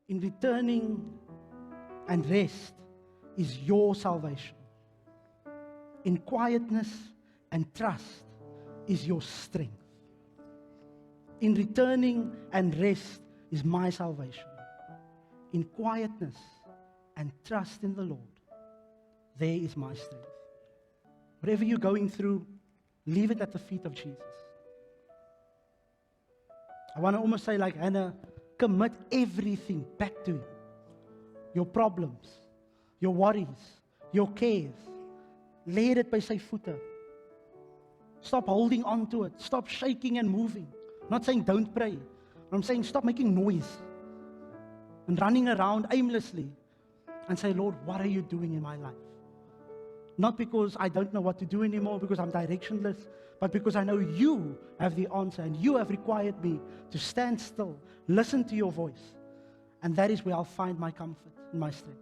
In returning and rest is your salvation. In quietness and trust is your strength. In returning and rest is my salvation. In quietness and trust in the Lord, there is my strength. Whatever you're going through, leave it at the feet of Jesus. I want to almost say like Hannah, commit everything back to Him. Your problems, your worries, your cares. Lay it by sy voete. Stop holding on to it. Stop shaking and moving. I'm not saying don't pray. But I'm saying stop making noise and running around aimlessly and say, Lord, what are you doing in my life? Not because I don't know what to do anymore, because I'm directionless, but because I know you have the answer and you have required me to stand still, listen to your voice. And that is where I'll find my comfort and my strength.